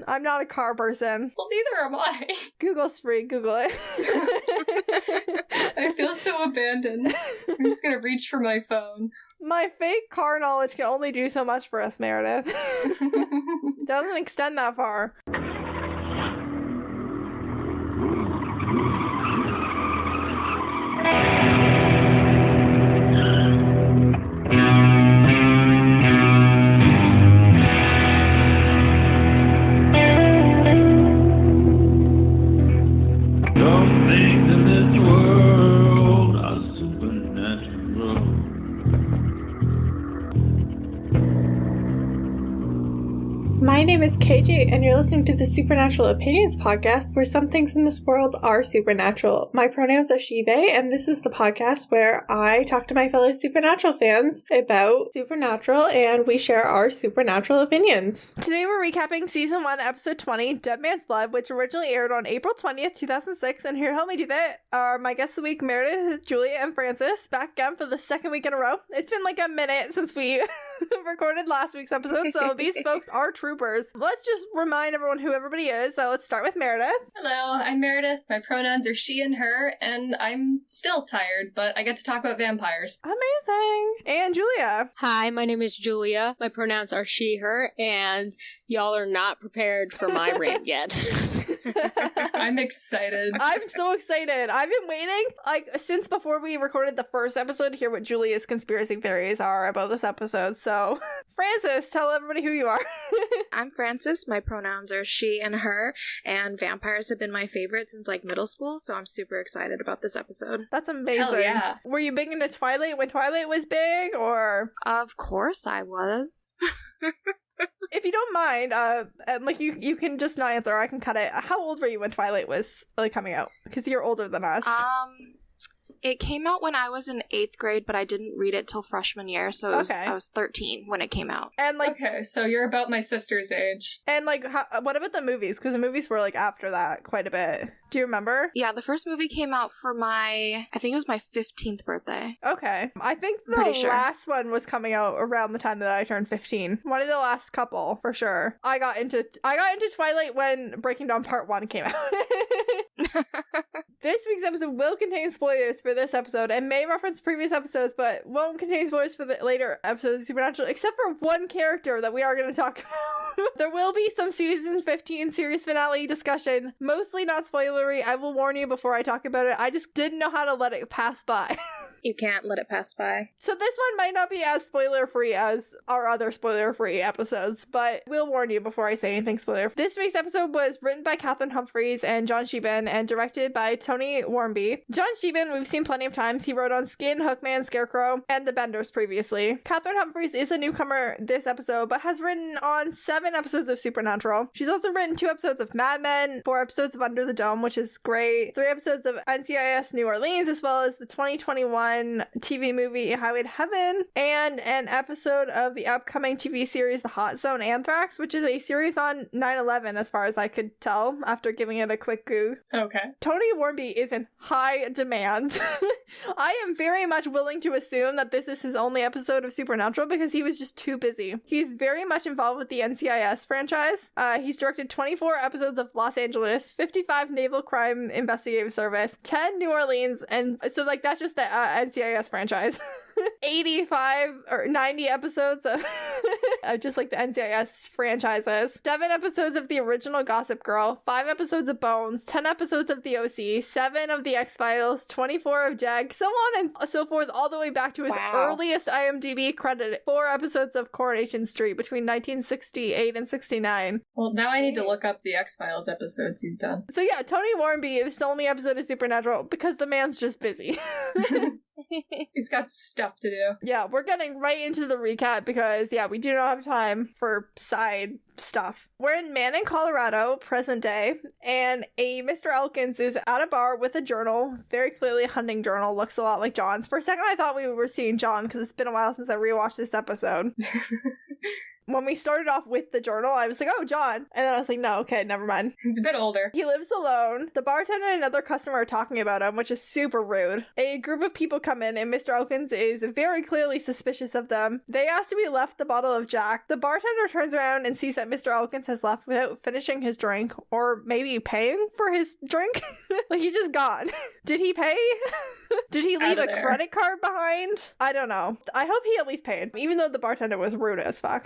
I'm not a car person. Well, neither am I. Google's free. Google it. I feel so abandoned. I'm just gonna reach for my phone. My fake car knowledge can only do so much for us, Meredith. Doesn't extend that far. My name is KJ, and you're listening to the Supernatural Opinions podcast, where some things in this world are supernatural. My pronouns are she, they, and this is the podcast where I talk to my fellow Supernatural fans about Supernatural, and we share our Supernatural opinions. Today we're recapping Season 1, Episode 20, Dead Man's Blood, which originally aired on April 20th, 2006, and here to help me do that are my guests of the week, Meredith, Julia, and Francis, back again for the second week in a row. It's been like a minute since we recorded last week's episode, so these folks are troopers. Let's just remind everyone who everybody is. So let's start with Meredith. Hello, I'm Meredith. My pronouns are she and her, and I'm still tired, but I get to talk about vampires. Amazing. And Julia. Hi, my name is Julia. My pronouns are she, her, and y'all are not prepared for my rant yet. I'm excited. I'm so excited. I've been waiting, since before we recorded the first episode to hear what Julia's conspiracy theories are about this episode. So, Francis, tell everybody who you are. I'm Francis. My pronouns are she and her, and vampires have been my favorite since middle school, so I'm super excited about this episode. That's amazing. Hell yeah. Were you big into Twilight when Twilight was big, or? Of course I was. If you don't mind, and you can just not answer, or I can cut it. How old were you when Twilight was coming out? Because you're older than us. It came out when I was in 8th grade, but I didn't read it till freshman year, so I was 13 when it came out. And okay, so you're about my sister's age. And what about the movies? Because the movies were after that quite a bit. Do you remember? Yeah, the first movie came out for I think it was my 15th birthday. Okay. I think the last one was coming out around the time that I turned 15. One of the last couple, for sure. I got into Twilight when Breaking Dawn Part 1 came out. This week's episode will contain spoilers for this episode and may reference previous episodes, but won't contain spoilers for the later episodes of Supernatural, except for one character that we are going to talk about. There will be some Season 15 series finale discussion, mostly not spoilery. I will warn you before I talk about it. I just didn't know how to let it pass by. You can't let it pass by. So this one might not be as spoiler-free as our other spoiler-free episodes, but we'll warn you before I say anything spoiler. This week's episode was written by Catherine Humphries and John Sheban and directed by Tony Warmby. John Sheban, we've seen plenty of times. He wrote on Skin, Hookman, Scarecrow, and The Benders previously. Catherine Humphries is a newcomer this episode, but has written on 7 episodes of Supernatural. She's also written 2 episodes of Mad Men, 4 episodes of Under the Dome, which is great, 3 episodes of NCIS New Orleans, as well as the 2021 TV movie Highway to Heaven, and an episode of the upcoming TV series The Hot Zone Anthrax, which is a series on 9/11 as far as I could tell after giving it a quick Google. Okay. Tony Warmby is in high demand. I am very much willing to assume that this is his only episode of Supernatural because he was just too busy. He's very much involved with the NCIS franchise. He's directed 24 episodes of Los Angeles, 55 Naval Crime Investigative Service, 10 New Orleans, and so that's just the NCIS franchise. 85 or 90 episodes of just the NCIS franchises, 7 episodes of the original Gossip Girl, 5 episodes of Bones, 10 episodes of the OC, 7 of the X-Files, 24 of Jag, so on and so forth, all the way back to his earliest IMDb credit, 4 episodes of Coronation Street between 1968 and 69. Well, now I need to look up the X-Files episodes he's done. So yeah, Tony Warmby is the only episode of Supernatural because the man's just busy. He's got stuff to do. Yeah, we're getting right into the recap because, we do not have time for side stuff. We're in Manning, Colorado, present day, and a Mr. Elkins is at a bar with a journal, very clearly a hunting journal, looks a lot like John's. For a second I thought we were seeing John because it's been a while since I rewatched this episode. when we started off with the journal, I was like, oh, John. And then I was like, no, okay, never mind. He's a bit older. He lives alone. The bartender and another customer are talking about him, which is super rude. A group of people come in, and Mr. Elkins is very clearly suspicious of them. They ask to be left the bottle of Jack. The bartender turns around and sees that Mr. Elkins has left without finishing his drink, or maybe paying for his drink. Like, he's just gone. Did he pay? Did he leave a credit card behind? I don't know. I hope he at least paid, even though the bartender was rude as fuck.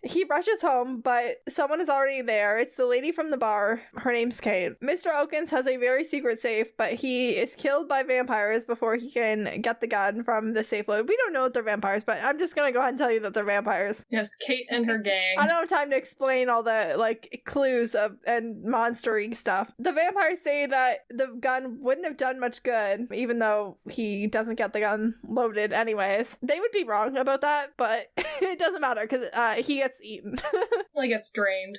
He rushes home, but someone is already there. It's the lady from the bar. Her name's Kate. Mr. Elkins has a very secret safe, but he is killed by vampires before he can get the gun from the safe load. We don't know if they're vampires, but I'm just gonna go ahead and tell you that they're vampires. Yes, Kate and her gang. I don't have time to explain all the, like, clues and monstery stuff. The vampires say that the gun wouldn't have done much good, even though he doesn't get the gun loaded anyways. They would be wrong about that, but it doesn't matter because he gets eaten. He gets drained.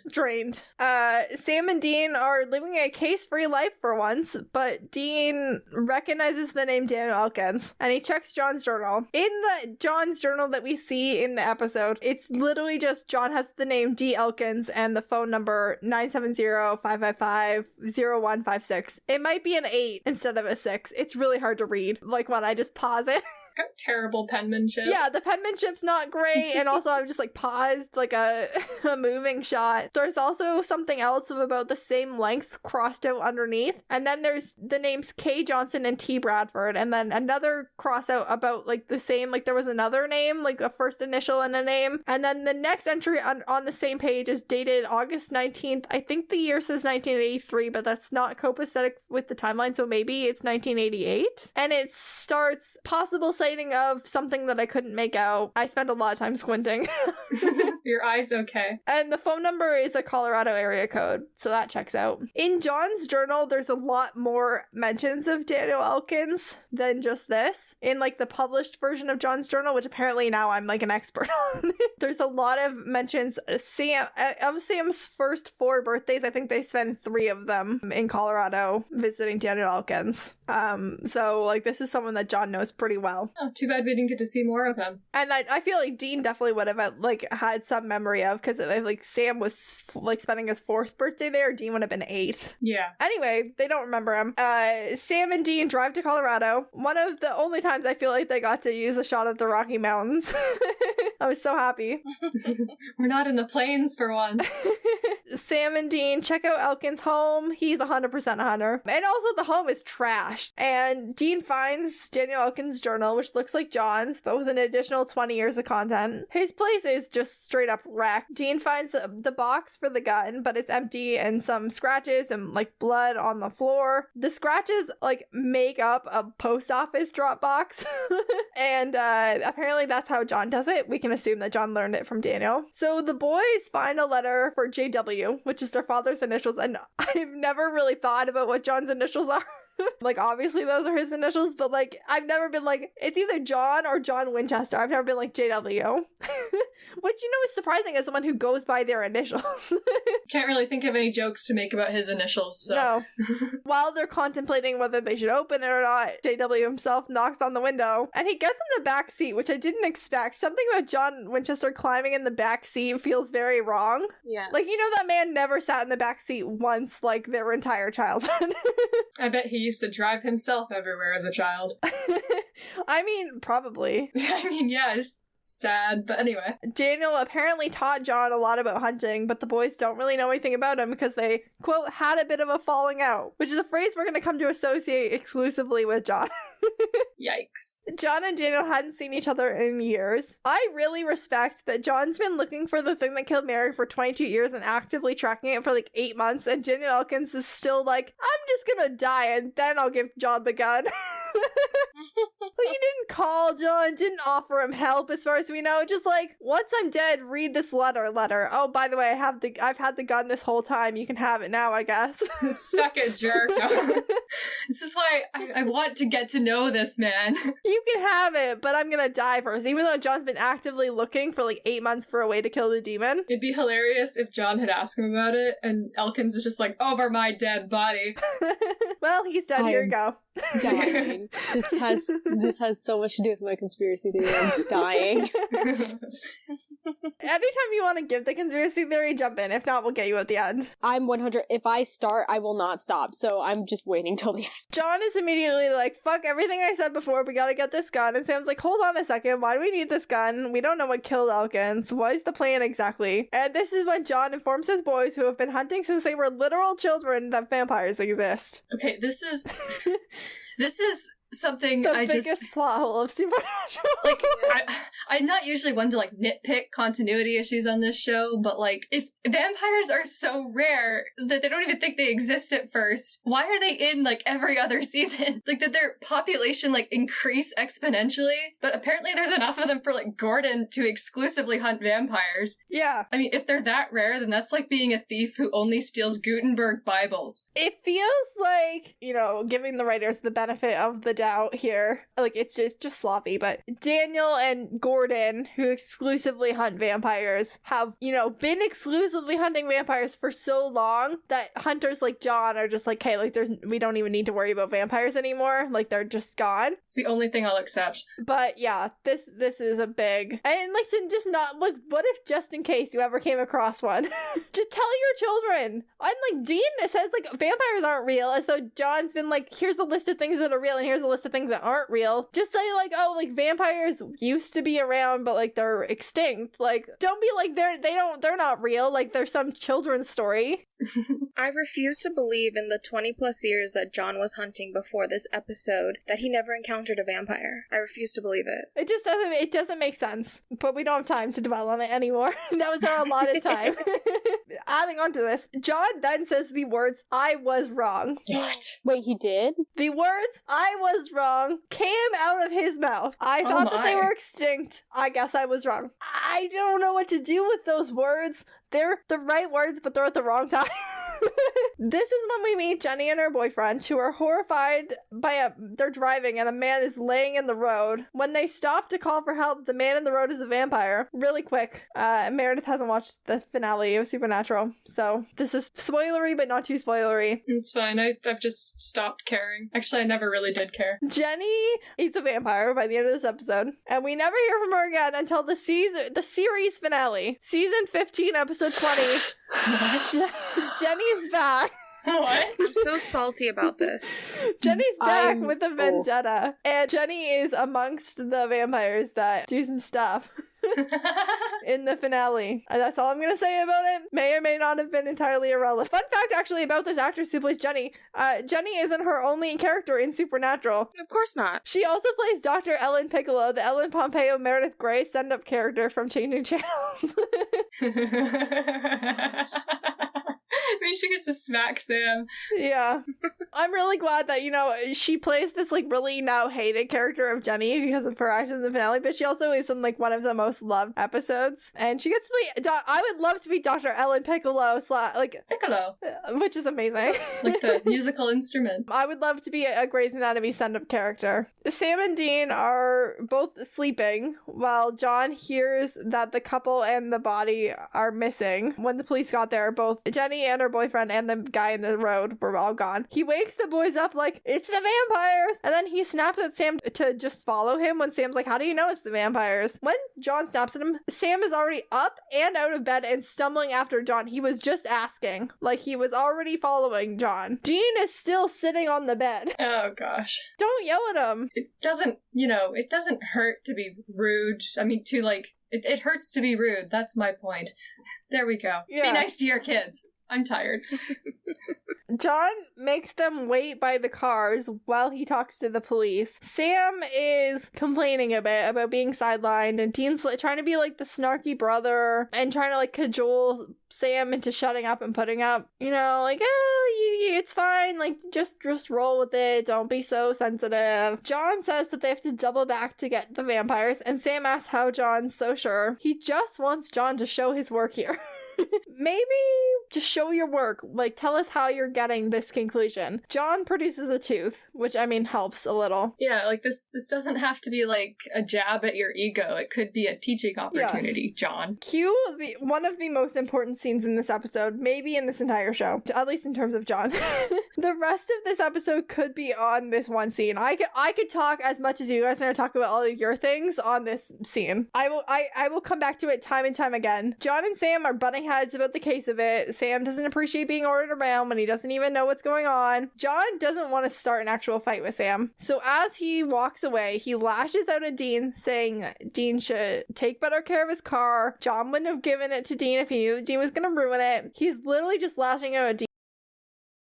Sam and Dean are living a case-free life for once, but Dean recognizes the name Daniel Elkins, and he checks John's journal. In the John's journal that we see in the episode, it's literally just John has the name D. Elkins and the phone number 970-555-0156. It might be an 8 instead of a 6. It's really hard to read, like when I just pause it. Got terrible penmanship. Yeah, the penmanship's not great, and also I've just like paused like a moving shot. There's also something else of about the same length crossed out underneath, and then there's the names K. Johnson and T. Bradford, and then another cross out about like the same, like there was another name, like a first initial and a name, and then the next entry on the same page is dated August 19th. I think the year says 1983, but that's not copacetic with the timeline, so maybe it's 1988, and it starts possible sighting of something that I couldn't make out. I spent a lot of time squinting. Your eyes okay. And the phone number is a Colorado area code, so that checks out. In John's journal, there's a lot more mentions of Daniel Elkins than just this. In like the published version of John's journal, which apparently now I'm like an expert on, there's a lot of mentions of Sam's first 4 birthdays. I think they spend 3 of them in Colorado visiting Daniel Elkins. So like this is someone that John knows pretty well. Oh, too bad we didn't get to see more of him. And I feel like Dean definitely would have like had some memory of, because like Sam was like spending his 4th birthday there. Dean would have been 8. Yeah. Anyway, they don't remember him. Sam and Dean drive to Colorado. One of the only times I feel like they got to use a shot of the Rocky Mountains. I was so happy. We're not in the plains for once. Sam and Dean check out Elkins' home. He's 100% a hunter. And also the home is trashed. And Dean finds Daniel Elkins' journal, which looks like John's, but with an additional 20 years of content. His place is just straight up wrecked. Dean finds the box for the gun, but it's empty and some scratches and like blood on the floor. The scratches like make up a post office drop box. And apparently that's how John does it. We can assume that John learned it from Daniel. So the boys find a letter for JW, which is their father's initials, and I've never really thought about what John's initials are. Like, obviously those are his initials, but like I've never been like, it's either John or John Winchester. I've never been like JW. Which, you know, is surprising as someone who goes by their initials. Can't really think of any jokes to make about his initials, so. No. While they're contemplating whether they should open it or not, JW himself knocks on the window, and he gets in the back seat, which I didn't expect. Something about John Winchester climbing in the back seat feels very wrong. Yeah. Like, you know, that man never sat in the back seat once, like, their entire childhood. I bet he used to drive himself everywhere as a child. I mean, probably. I mean, yeah, it's sad, but anyway. Daniel apparently taught John a lot about hunting, but the boys don't really know anything about him because they, quote, had a bit of a falling out, which is a phrase we're going to come to associate exclusively with John. Yikes. John and Daniel hadn't seen each other in years. I really respect that John's been looking for the thing that killed Mary for 22 years and actively tracking it for like 8 months, and Daniel Elkins is still like, I'm just gonna die and then I'll give John the gun. Like, he didn't call John, didn't offer him help as far as we know, just like, once I'm dead, read this letter. Oh, by the way, I've had the gun this whole time, you can have it now, I guess. Suck it, jerk. No. This is why I want to get to know this man. You can have it, but I'm gonna die first, even though John's been actively looking for like 8 months for a way to kill the demon. It'd be hilarious if John had asked him about it and Elkins was just like, over my dead body. Well, he's dead, here you go. Dying. This has so much to do with my conspiracy theory. I'm dying. Anytime you want to give the conspiracy theory, jump in. If not, we'll get you at the end. I'm 100. If I start, I will not stop. So I'm just waiting till the end. John is immediately like, fuck everything I said before, we gotta get this gun. And Sam's like, hold on a second, why do we need this gun? We don't know what killed Elkins. What is the plan exactly? And this is when John informs his boys, who have been hunting since they were literal children, that vampires exist. Okay, this is something The I biggest just plot hole of Supernatural. like. I'm not usually one to like nitpick continuity issues on this show, but like if vampires are so rare that they don't even think they exist at first, why are they in like every other season? Like, did their population like increase exponentially? But apparently there's enough of them for like Gordon to exclusively hunt vampires. Yeah. I mean, if they're that rare, then that's like being a thief who only steals Gutenberg Bibles. It feels like, giving the writers the benefit of the doubt here. Like, it's just sloppy, but Daniel and Gordon, who exclusively hunt vampires, have, been exclusively hunting vampires for so long that hunters like John are just like, hey, like, we don't even need to worry about vampires anymore. Like, they're just gone. It's the only thing I'll accept. But yeah, this is a big, and like, to just not, like, what if just in case you ever came across one, just tell your children. And like, Dean says like vampires aren't real, as though John's been like, here's a list of things that are real and here's a list of things that aren't real. Just say like, oh, like, vampires used to be around, but like they're extinct. Like, don't be like they're not real. Like, there's some children's story. I refuse to believe in the 20 plus years that John was hunting before this episode that he never encountered a vampire. I refuse to believe it. It doesn't make sense, but we don't have time to dwell on it anymore. That was our allotted time. Adding on to this, John then says the words, I was wrong. What? Wait, he did? The words, I was wrong, came out of his mouth. I thought that they were extinct. I guess I was wrong. I don't know what to do with those words. They're the right words, but they're at the wrong time. This is when we meet Jenny and her boyfriend, who are horrified by they're driving and a man is laying in the road. When they stop to call for help, the man in the road is a vampire. Really quick. Meredith hasn't watched the finale of Supernatural, so this is spoilery, but not too spoilery. It's fine. I've just stopped caring. Actually, I never really did care. Jenny is a vampire by the end of this episode, and we never hear from her again until the series finale. Season 15, episode 20. What? Jenny's back. What? I'm so salty about this. Jenny's back with a vendetta. And Jenny is amongst the vampires that do some stuff in the finale. And that's all I'm gonna say about it. May or may not have been entirely irrelevant. Fun fact actually about this actress who plays Jenny. Jenny isn't her only character in Supernatural. Of course not. She also plays Dr. Ellen Piccolo, the Ellen Pompeo Meredith Grey send-up character from Changing Channels. I mean, she gets to smack Sam. Yeah. I'm really glad that, she plays this, like, really now hated character of Jenny because of her actions in the finale, but she also is in, like, one of the most loved episodes. And she gets to be, I would love to be Dr. Ellen Piccolo, Piccolo. Which is amazing. Like the musical instrument. I would love to be a Grey's Anatomy send-up character. Sam and Dean are both sleeping while John hears that the couple and the body are missing. When the police got there, both Jenny and her boyfriend and the guy in the road were all gone. He wakes the boys up like, it's the vampires! And then he snaps at Sam to just follow him when Sam's like, how do you know it's the vampires? When John snaps at him, Sam is already up and out of bed and stumbling after John. He was just asking. Like, he was already following John. Dean is still sitting on the bed. Oh, gosh. Don't yell at him. It doesn't hurt to be rude. I mean, it hurts to be rude. That's my point. There we go. Yeah. Be nice to your kids. I'm tired. John makes them wait by the cars while he talks to the police. Sam is complaining a bit about being sidelined, and Dean's trying to be like the snarky brother and trying to like cajole Sam into shutting up and putting up. It's fine. Like, just roll with it. Don't be so sensitive. John says that they have to double back to get the vampires, and Sam asks how John's so sure. He just wants John to show his work here. Maybe just show your work. Like, tell us how you're getting this conclusion. John produces a tooth, which, I mean, helps a little. Yeah, like this doesn't have to be like a jab at your ego. It could be a teaching opportunity, yes. John. Cue one of the most important scenes in this episode, maybe in this entire show, at least in terms of John. The rest of this episode could be on this one scene. I could talk as much as you guys are going to talk about all of your things on this scene. I will come back to it time and time again. John and Sam are butting heads about the case of it. Sam doesn't appreciate being ordered around when he doesn't even know what's going on. John doesn't want to start an actual fight with Sam. So as he walks away, he lashes out at Dean, saying Dean should take better care of his car. John wouldn't have given it to Dean if he knew that Dean was going to ruin it. He's literally just lashing out at Dean